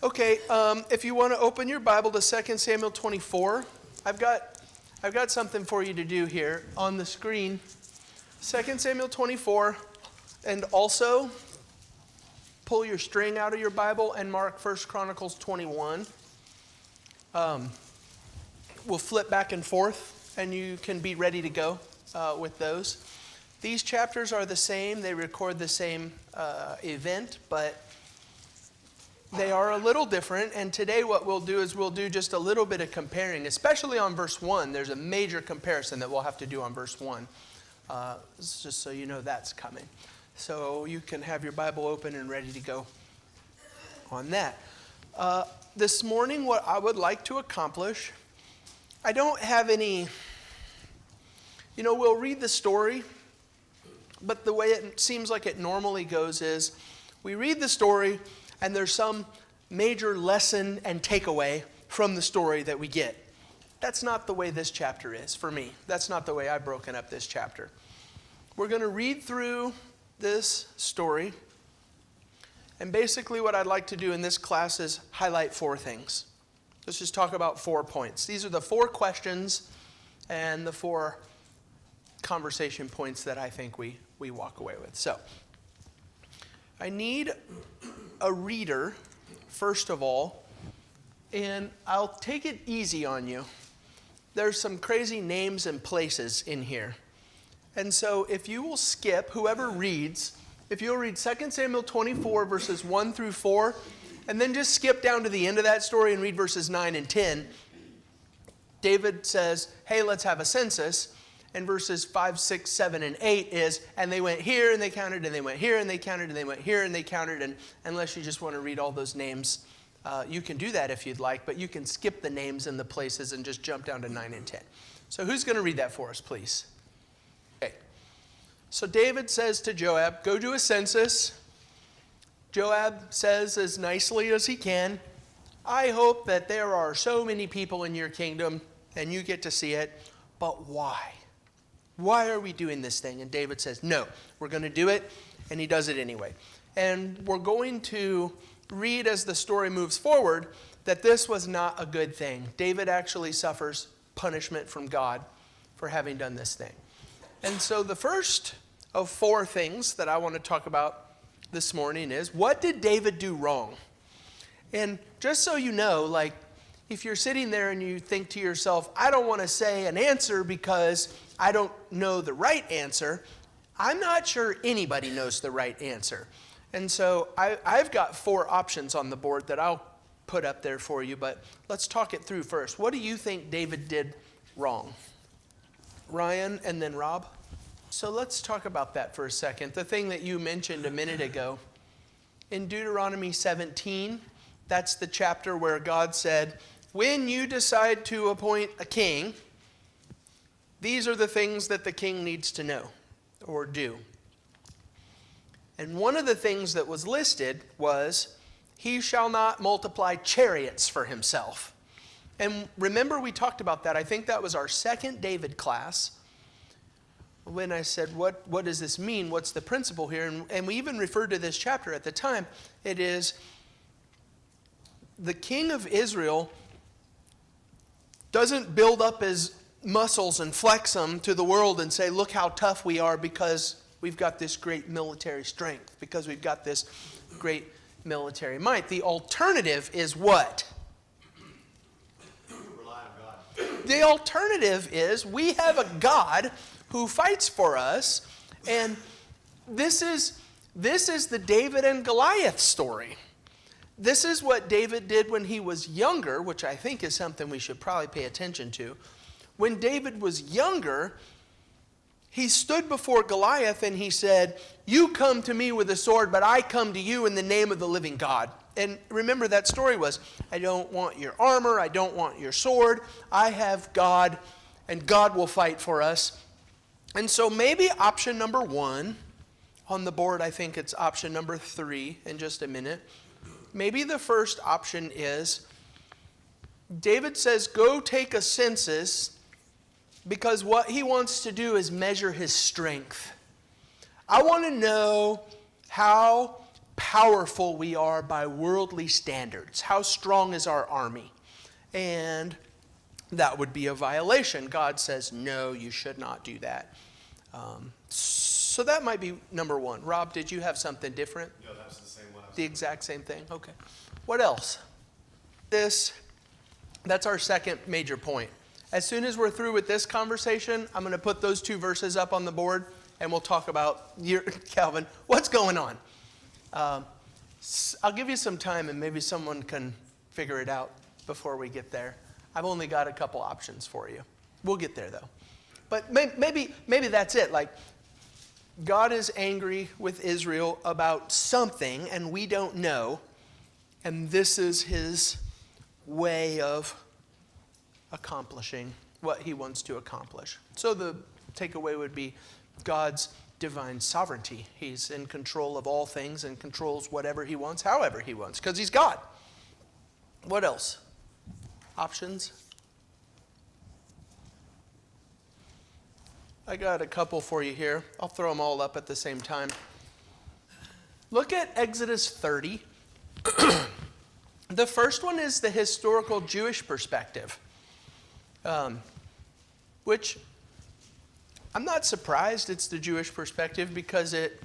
Okay, if you want to open your Bible to 2 Samuel 24, I've got something for you to do here on the screen. 2 Samuel 24, and also pull your string out of your Bible and mark 1 Chronicles 21. We'll flip back and forth, and you can be ready to go with those. These chapters are the same. They record the same event, but they are a little different. And today what we'll do is we'll do just a little bit of comparing, especially on verse 1. There's a major comparison that we'll have to do on verse 1. Just so you know that's coming. So you can have your Bible open and ready to go on that. This morning, what I would like to accomplish, I don't have any, we'll read the story, but the way it seems like it normally goes is we read the story and there's some major lesson and takeaway from the story that we get. That's not the way this chapter is for me. That's not the way I've broken up this chapter. We're going to read through this story, and basically what I'd like to do in this class is highlight 4 things. Let's just talk about 4 points. These are the 4 questions and the 4 conversation points that I think we walk away with. So, I need a reader, first of all, and I'll take it easy on you. There's some crazy names and places in here. And so if you will skip, whoever reads, if you'll read 2 Samuel 24 verses 1 through 4, and then just skip down to the end of that story and read verses 9 and 10, David says, hey, let's have a census. And verses 5, 6, 7, and 8 is, and they went here and they counted, and they went here and they counted, and they went here and they counted. And unless you just want to read all those names, you can do that if you'd like, but you can skip the names and the places and just jump down to 9 and 10. So who's going to read that for us, please? Okay. So David says to Joab, go do a census. Joab says as nicely as he can, I hope that there are so many people in your kingdom and you get to see it, but why? Why are we doing this thing? And David says, no, we're going to do it. And he does it anyway. And we're going to read as the story moves forward that this was not a good thing. David actually suffers punishment from God for having done this thing. And so the first of 4 things that I want to talk about this morning is, what did David do wrong? And just so you know, like, if you're sitting there and you think to yourself, I don't want to say an answer because I don't know the right answer, I'm not sure anybody knows the right answer. And so I've got 4 options on the board that I'll put up there for you, but let's talk it through first. What do you think David did wrong? Ryan and then Rob? So let's talk about that for a second. The thing that you mentioned a minute ago. In Deuteronomy 17, that's the chapter where God said, when you decide to appoint a king, these are the things that the king needs to know or do. And one of the things that was listed was, he shall not multiply chariots for himself. And remember we talked about that. I think that was our second David class. When I said, what does this mean? What's the principle here? And we even referred to this chapter at the time. It is, the king of Israel doesn't build up his muscles and flex them to the world and say, look how tough we are because we've got this great military strength, because we've got this great military might. The alternative is what? Rely on God. The alternative is we have a God who fights for us, and this is the David and Goliath story. This is what David did when he was younger, which I think is something we should probably pay attention to. When David was younger, he stood before Goliath and he said, you come to me with a sword, but I come to you in the name of the living God. And remember that story was, I don't want your armor, I don't want your sword, I have God, and God will fight for us. And so maybe option number 1, on the board I think it's option number 3 in just a minute. Maybe the first option is, David says, go take a census because what he wants to do is measure his strength. I want to know how powerful we are by worldly standards. How strong is our army? And that would be a violation. God says, no, you should not do that. So that might be number one. Rob, did you have something different? No, that's the same one. The exact same thing? Okay. What else? That's our second major point. As soon as we're through with this conversation, I'm going to put those two verses up on the board, and we'll talk about, Calvin, what's going on? I'll give you some time, and maybe someone can figure it out before we get there. I've only got a couple options for you. We'll get there, though. But maybe that's it. Like, God is angry with Israel about something, and we don't know. And this is his way of accomplishing what he wants to accomplish. So the takeaway would be God's divine sovereignty. He's in control of all things and controls whatever he wants, however he wants, because he's God. What else? Options? I got a couple for you here. I'll throw them all up at the same time. Look at Exodus 30. The first one is the historical Jewish perspective, which I'm not surprised it's the Jewish perspective because it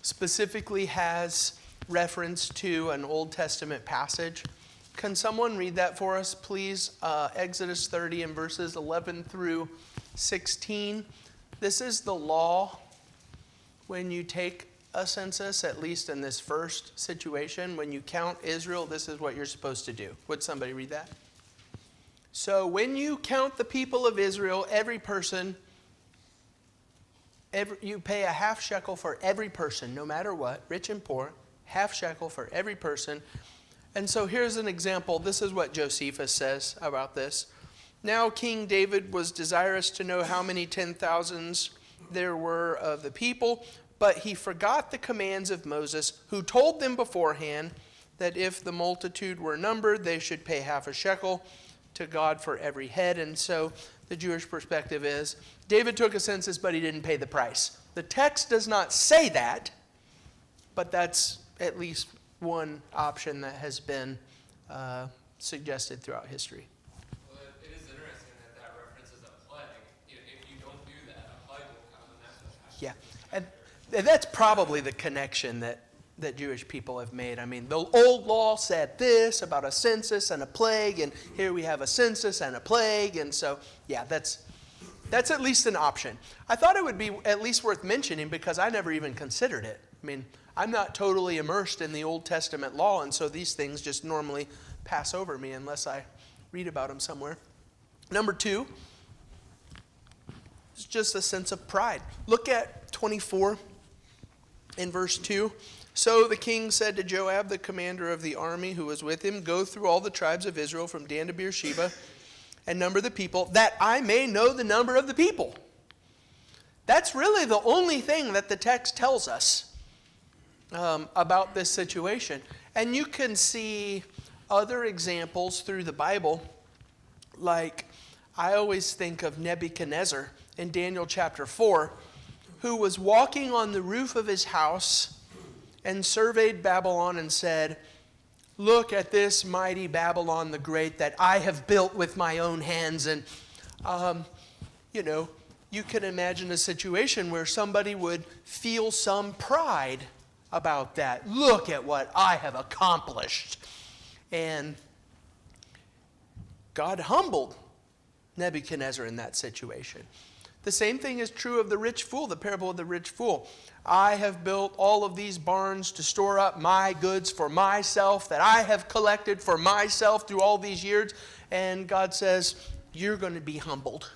specifically has reference to an Old Testament passage. Can someone read that for us, please? Exodus 30 and verses 11 through 16. This is the law when you take a census, at least in this first situation. When you count Israel, this is what you're supposed to do. Would somebody read that? So when you count the people of Israel, every person, you pay a half shekel for every person, no matter what, rich and poor, half shekel for every person. And so here's an example. This is what Josephus says about this. Now King David was desirous to know how many 10,000s there were of the people, but he forgot the commands of Moses, who told them beforehand that if the multitude were numbered, they should pay half a shekel to God for every head. And so the Jewish perspective is, David took a census, but he didn't pay the price. The text does not say that, but that's at least one option that has been suggested throughout history. Well, it is interesting that references a plague. If you don't do that, a plague will come, and that's what happens. Yeah, and that's probably the connection that Jewish people have made. I mean, the old law said this about a census and a plague, and here we have a census and a plague, and so, yeah, that's at least an option. I thought it would be at least worth mentioning because I never even considered it. I mean, I'm not totally immersed in the Old Testament law, and so these things just normally pass over me unless I read about them somewhere. Number two is just a sense of pride. Look at 24 in verse 2. So the king said to Joab, the commander of the army who was with him, go through all the tribes of Israel from Dan to Beersheba and number the people, that I may know the number of the people. That's really the only thing that the text tells us about this situation. And you can see other examples through the Bible, like I always think of Nebuchadnezzar in Daniel chapter 4, who was walking on the roof of his house and surveyed Babylon and said, look at this mighty Babylon the Great that I have built with my own hands. And, you can imagine a situation where somebody would feel some pride about that. Look at what I have accomplished. And God humbled Nebuchadnezzar in that situation. The same thing is true of the rich fool, the parable of the rich fool. I have built all of these barns to store up my goods for myself that I have collected for myself through all these years. And God says, you're going to be humbled.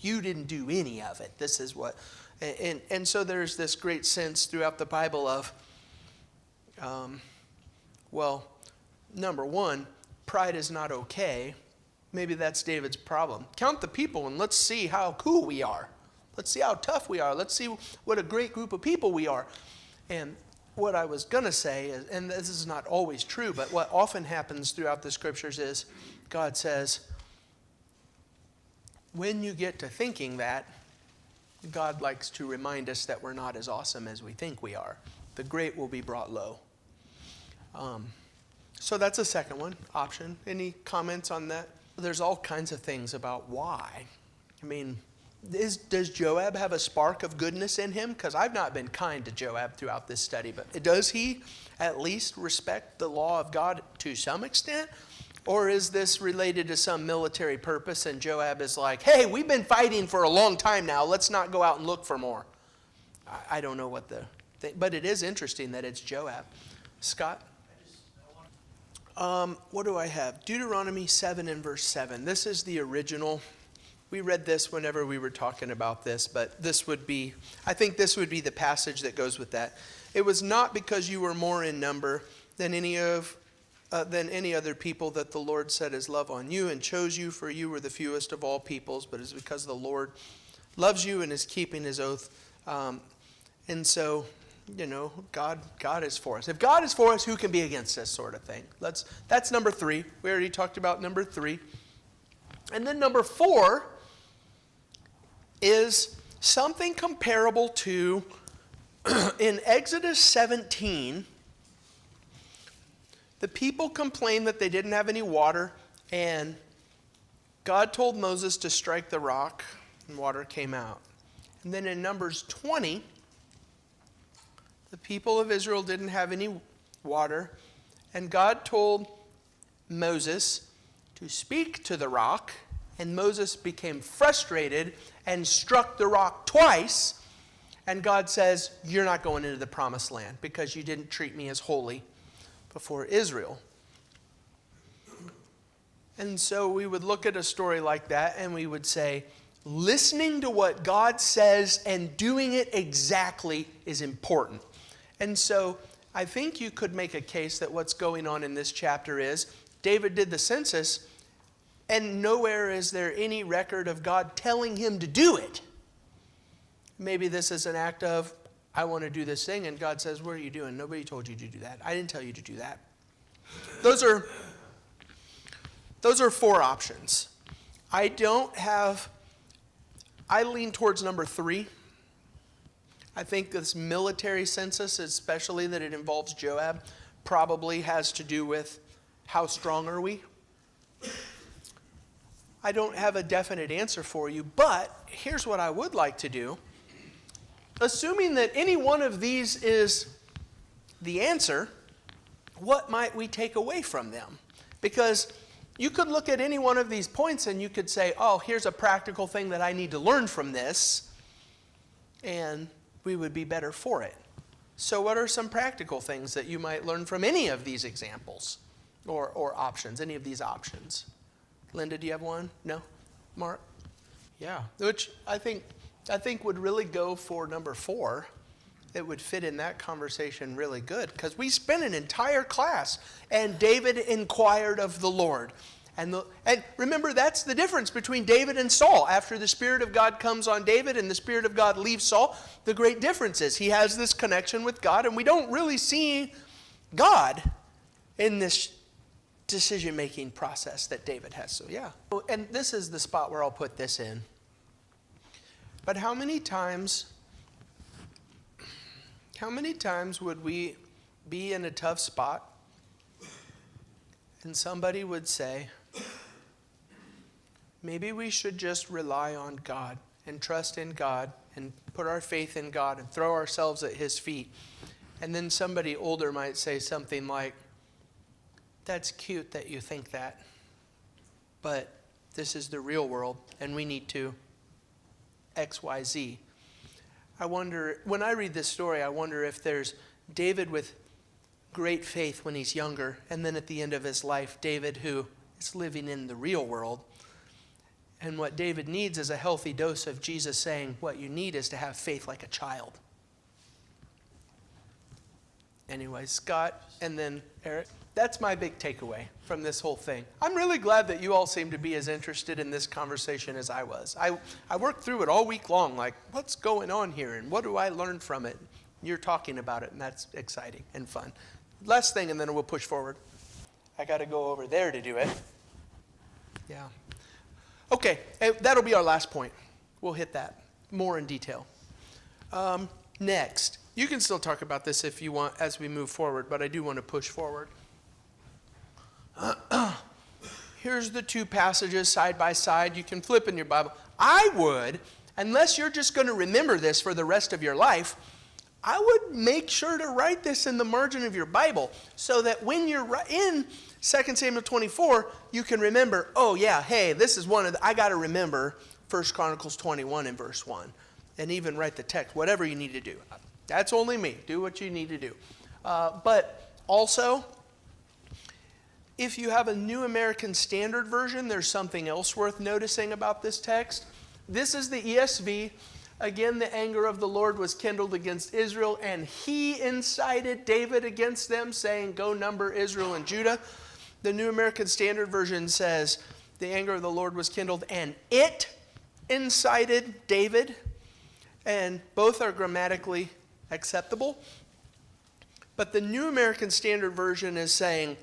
You didn't do any of it. This is what... And so there's this great sense throughout the Bible of, number one, pride is not okay. Maybe that's David's problem. Count the people and let's see how cool we are. Let's see how tough we are. Let's see what a great group of people we are. And what I was going to say is, and this is not always true, but what often happens throughout the scriptures is God says, when you get to thinking that, God likes to remind us that we're not as awesome as we think we are. The great will be brought low. So that's a second one, option. Any comments on that? There's all kinds of things about why. I mean, does Joab have a spark of goodness in him? Because I've not been kind to Joab throughout this study, but does he at least respect the law of God to some extent? Or is this related to some military purpose and Joab is like, hey, we've been fighting for a long time now, let's not go out and look for more? I don't know what the thing, but it is interesting that it's Joab. Scott? What do I have? Deuteronomy 7 and verse 7. This is the original. We read this whenever we were talking about this, but I think this would be the passage that goes with that. It was not because you were more in number than any other people that the Lord set his love on you and chose you, for you were the fewest of all peoples, but it's because the Lord loves you and is keeping his oath. And so, God is for us. If God is for us, who can be against us, sort of thing. That's number 3. We already talked about number 3. And then number 4 is something comparable to in Exodus 17, the people complained that they didn't have any water, and God told Moses to strike the rock, and water came out. And then in Numbers 20, the people of Israel didn't have any water, and God told Moses to speak to the rock, and Moses became frustrated and struck the rock twice, and God says, you're not going into the promised land because you didn't treat me as holy before Israel. And so we would look at a story like that and we would say, listening to what God says and doing it exactly is important. And so I think you could make a case that what's going on in this chapter is David did the census and nowhere is there any record of God telling him to do it. Maybe this is an act of, I want to do this thing, and God says, what are you doing? Nobody told you to do that. I didn't tell you to do that. Those are 4 options. I lean towards number 3. I think this military census, especially that it involves Joab, probably has to do with how strong are we? I don't have a definite answer for you, but here's what I would like to do. Assuming that any one of these is the answer, what might we take away from them? Because you could look at any one of these points and you could say, oh, here's a practical thing that I need to learn from this, and we would be better for it. So what are some practical things that you might learn from any of these examples or options, any of these options? Linda, do you have one? No? Mark? Yeah, which I think would really go for number 4. It would fit in that conversation really good because we spent an entire class and David inquired of the Lord. And remember, that's the difference between David and Saul. After the Spirit of God comes on David and the Spirit of God leaves Saul, the great difference is he has this connection with God and we don't really see God in this decision-making process that David has. So yeah. And this is the spot where I'll put this in. But how many times would we be in a tough spot and somebody would say, maybe we should just rely on God and trust in God and put our faith in God and throw ourselves at his feet. And then somebody older might say something like, that's cute that you think that, but this is the real world and we need to XYZ. I wonder, when I read this story, I wonder if there's David with great faith when he's younger, and then at the end of his life, David who is living in the real world. And what David needs is a healthy dose of Jesus saying, what you need is to have faith like a child. Anyway, Scott, and then Eric. That's my big takeaway from this whole thing. I'm really glad that you all seem to be as interested in this conversation as I was. I worked through it all week long, like, what's going on here and what do I learn from it? You're talking about it, and that's exciting and fun. Last thing, and then we'll push forward. I got to go over there to do it. Yeah. Okay, that'll be our last point. We'll hit that more in detail. Next, you can still talk about this if you want as we move forward, but I do want to push forward. Here's the two passages side by side. You can flip in your Bible. I would, unless you're just going to remember this for the rest of your life, I would make sure to write this in the margin of your Bible so that when you're in 2 Samuel 24, you can remember, oh yeah, hey, this is one of the, I got to remember 1 Chronicles 21 and verse 1. And even write the text, whatever you need to do. That's only me. Do what you need to do. But also, if you have a New American Standard Version, there's something else worth noticing about this text. This is the ESV. Again, the anger of the Lord was kindled against Israel, and he incited David against them, saying, go number Israel and Judah. The New American Standard Version says, the anger of the Lord was kindled, and it incited David. And both are grammatically acceptable. But the New American Standard Version is saying,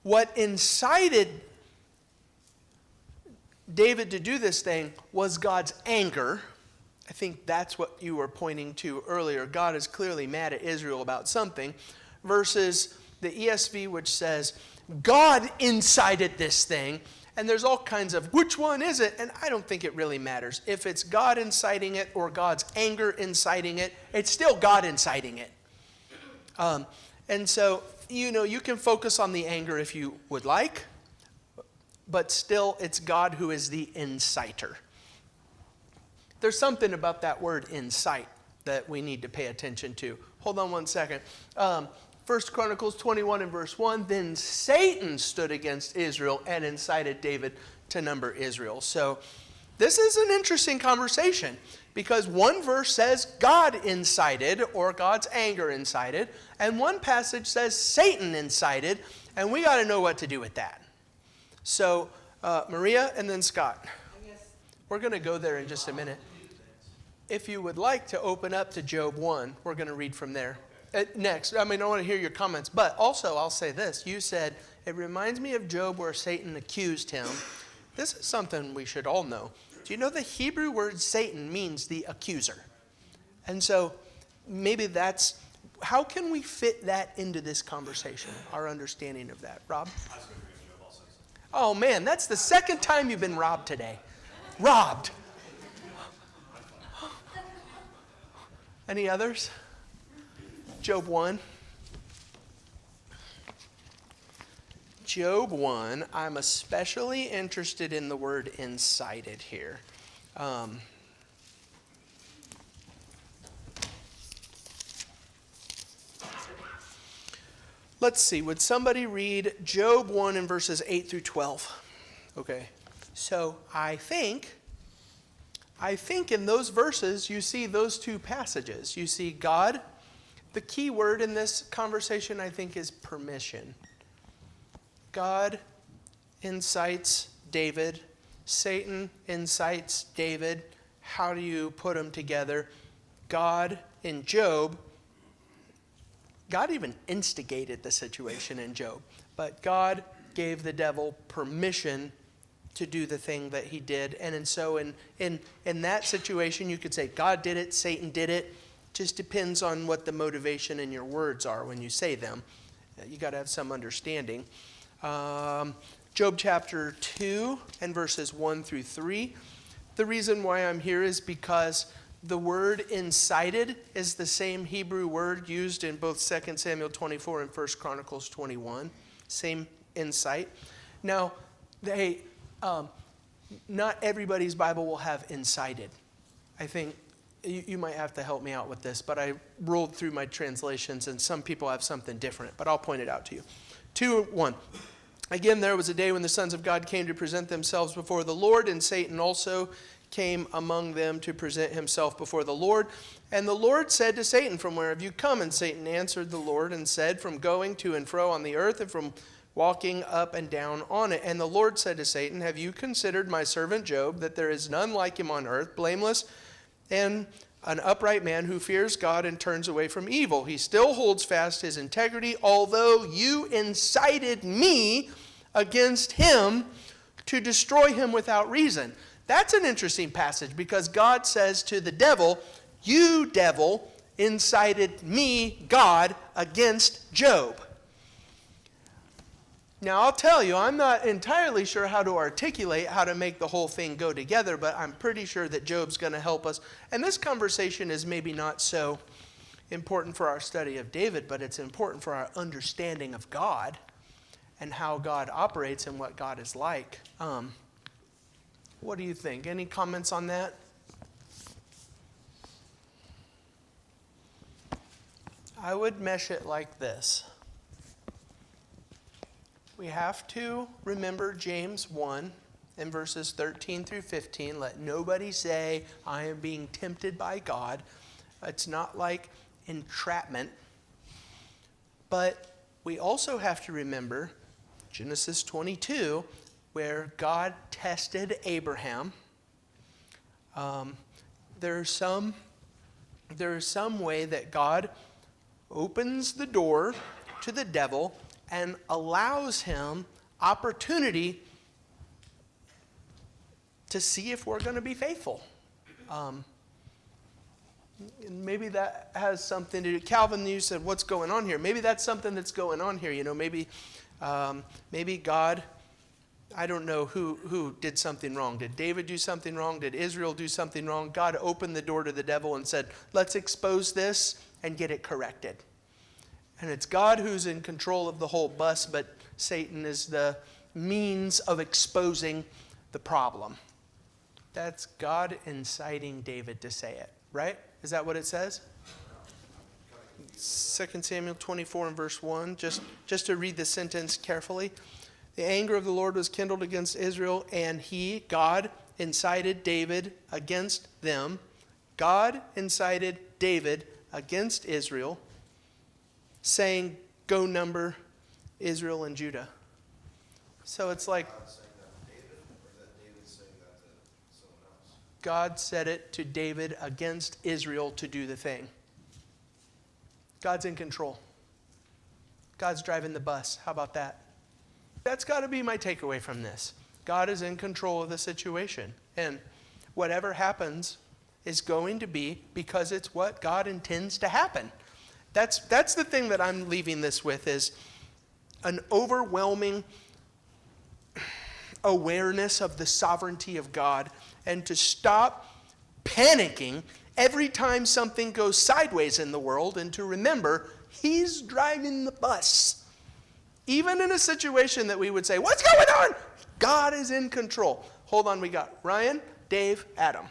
what incited David to do this thing was God's anger. I think that's what you were pointing to earlier. God is clearly mad at Israel about something. Versus the ESV, which says, God incited this thing. And there's all kinds of, which one is it? And I don't think it really matters. If it's God inciting it or God's anger inciting it, it's still God inciting it. And so, you can focus on the anger if you would like, but still it's God who is the inciter. There's something about that word incite that we need to pay attention to. Hold on one second. 1 Chronicles 21 and verse 1, then Satan stood against Israel and incited David to number Israel. So this is an interesting conversation because one verse says God incited or God's anger incited, and one passage says Satan incited, and we got to know what to do with that. So Maria and then Scott. We're going to go there in just a minute. If you would like to open up to Job 1, we're going to read from there. Next, I want to hear your comments, but also I'll say this. You said, it reminds me of Job where Satan accused him. This is something we should all know. Do you know the Hebrew word Satan means the accuser? And so maybe that's, how can we fit that into this conversation, our understanding of that? Rob? Oh man, that's the second time you've been robbed today. Robbed. Any others? Job 1. Job 1, I'm especially interested in the word incited here. Let's see, would somebody read Job 1 in verses 8 through 12? Okay, so I think in those verses you see those two passages. You see God. The key word in this conversation, I think, is permission. God incites David. Satan incites David. How do you put them together? God in Job, God even instigated the situation in Job. But God gave the devil permission to do the thing that he did. And so in that situation, you could say God did it, Satan did it. Just depends on what the motivation in your words are when you say them. You got to have some understanding. Job chapter 2 and verses 1 through 3. The reason why I'm here is because the word incited is the same Hebrew word used in both 2 Samuel 24 and 1 Chronicles 21. Same incite. Now, not everybody's Bible will have incited. I think you might have to help me out with this, but I rolled through my translations and some people have something different, but I'll point it out to you. 2:1. Again, there was a day when the sons of God came to present themselves before the Lord, and Satan also came among them to present himself before the Lord. And the Lord said to Satan, from where have you come? And Satan answered the Lord and said, from going to and fro on the earth and from walking up and down on it. And the Lord said to Satan, have you considered my servant Job, that there is none like him on earth, blameless and an upright man who fears God and turns away from evil? He still holds fast his integrity, although you incited me against him to destroy him without reason. That's an interesting passage because God says to the devil, you devil incited me, God, against Job. Now, I'll tell you, I'm not entirely sure how to articulate how to make the whole thing go together, but I'm pretty sure that Job's going to help us. And this conversation is maybe not so important for our study of David, but it's important for our understanding of God and how God operates and what God is like. What do you think? Any comments on that? I would mesh it like this. We have to remember James 1 in verses 13 through 15. Let nobody say, I am being tempted by God. It's not like entrapment. But we also have to remember Genesis 22, where God tested Abraham. There's some way that God opens the door to the devil and allows him opportunity to see if we're going to be faithful. Maybe that has something to do. Calvin, you said, what's going on here? Maybe that's something that's going on here. You know, maybe God, I don't know who did something wrong. Did David do something wrong? Did Israel do something wrong? God opened the door to the devil and said, let's expose this and get it corrected. And it's God who's in control of the whole bus, but Satan is the means of exposing the problem. That's God inciting David to say it, right? Is that what it says? 2 Samuel 24 and verse 1, just to read the sentence carefully. The anger of the Lord was kindled against Israel, and he, God, incited David against them. God incited David against Israel, saying, go number Israel and Judah. So it's like God said it to David against Israel to do the thing. God's in control. God's driving the bus. How about that? That's got to be my takeaway from this. God is in control of the situation. And whatever happens is going to be because it's what God intends to happen. That's the thing that I'm leaving this with, is an overwhelming awareness of the sovereignty of God, and to stop panicking every time something goes sideways in the world, and to remember He's driving the bus. Even in a situation that we would say, what's going on? God is in control. Hold on, we got Ryan, Dave, Adam.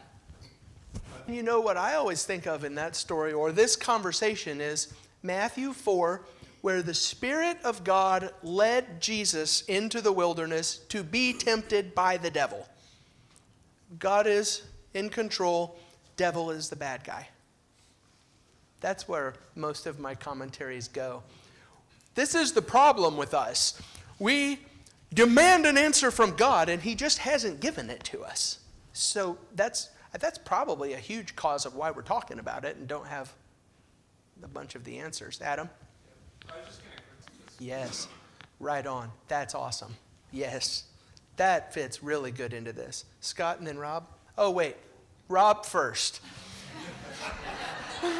You know what I always think of in that story, or this conversation, is Matthew 4, where the Spirit of God led Jesus into the wilderness to be tempted by the devil. God is in control. Devil is the bad guy. That's where most of my commentaries go. This is the problem with us. We demand an answer from God, and He just hasn't given it to us. So that's probably a huge cause of why we're talking about it and don't have a bunch of the answers. Adam? I was just going to critique this. Yes. Right on. That's awesome. Yes. That fits really good into this. Scott and then Rob. Oh, wait. Rob first. Well,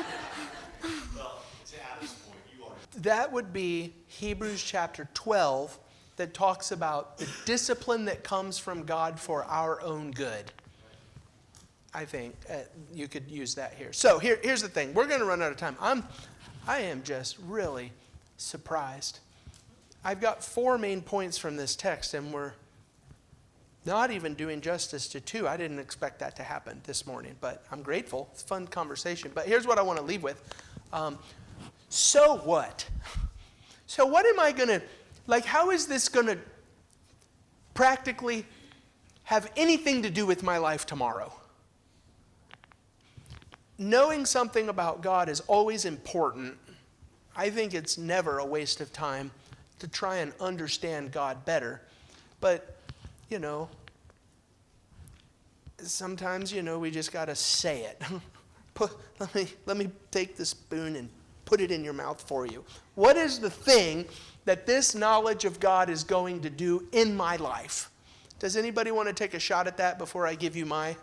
to Adam's point, you are. That would be Hebrews chapter 12, that talks about the discipline that comes from God for our own good. I think you could use that here. So here's the thing. We're going to run out of time. I am just really surprised. I've got 4 main points from this text, and we're not even doing justice to 2. I didn't expect that to happen this morning, but I'm grateful. It's a fun conversation. But here's what I want to leave with. So what? So what am I going to, how is this going to practically have anything to do with my life tomorrow? Knowing something about God is always important. I think it's never a waste of time to try and understand God better. But, sometimes, we just got to say it. Let me take the spoon and put it in your mouth for you. What is the thing that this knowledge of God is going to do in my life? Does anybody want to take a shot at that before I give you my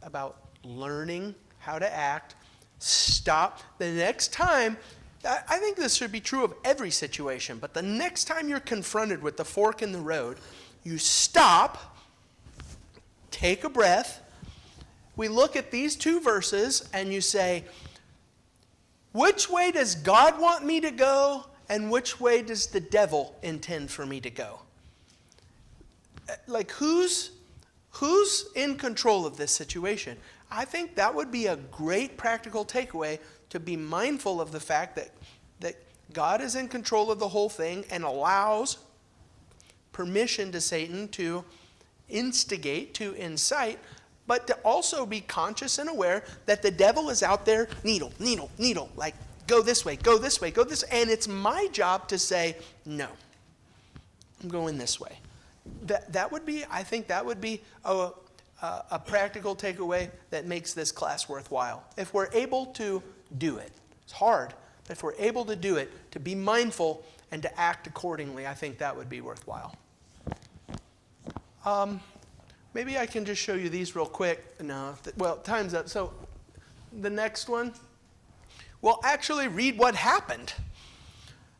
about learning how to act stop. The next time, I think this should be true of every situation, but the next time you're confronted with the fork in the road, you stop, take a breath. We look at these two verses and you say, which way does God want me to go, and which way does the devil intend for me to go? Like, who's in control of this situation? I think that would be a great practical takeaway, to be mindful of the fact that God is in control of the whole thing and allows permission to Satan to instigate, to incite, but to also be conscious and aware that the devil is out there, needle, needle, needle, like, go this way, go this way, go this, and it's my job to say, no, I'm going this way. That would be, I think that would be a practical takeaway that makes this class worthwhile. If we're able to do it, it's hard, but if we're able to do it, to be mindful and to act accordingly, I think that would be worthwhile. Maybe I can just show you these real quick. No, well, time's up. So the next one, well, actually read what happened.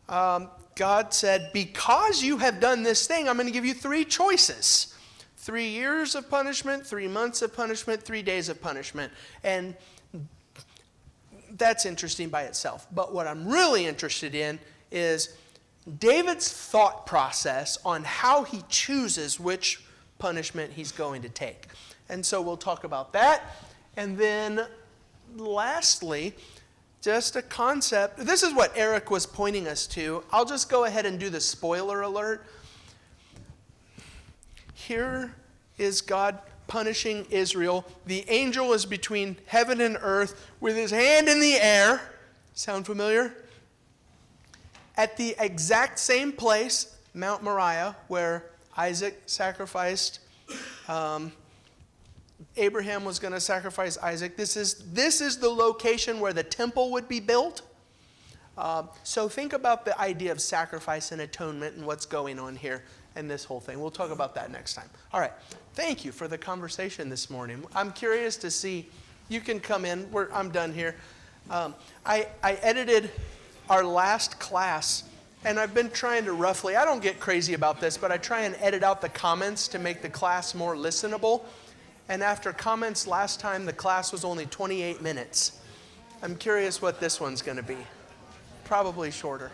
God said, because you have done this thing, I'm going to give you 3 choices. 3 years of punishment, 3 months of punishment, 3 days of punishment. And that's interesting by itself. But what I'm really interested in is David's thought process on how he chooses which punishment he's going to take. And so we'll talk about that. And then lastly, just a concept. This is what Eric was pointing us to. I'll just go ahead and do the spoiler alert. Here is God punishing Israel. The angel is between heaven and earth with his hand in the air. Sound familiar? At the exact same place, Mount Moriah, where Isaac sacrificed, Abraham was going to sacrifice Isaac. This is the location where the temple would be built. So think about the idea of sacrifice and atonement and what's going on here and this whole thing. We'll talk about that next time. All right. Thank you for the conversation this morning. I'm curious to see. You can come in. I'm done here. I edited our last class. And I've been trying to roughly, I don't get crazy about this, but I try and edit out the comments to make the class more listenable. And after comments last time, the class was only 28 minutes. I'm curious what this one's going to be. Probably shorter.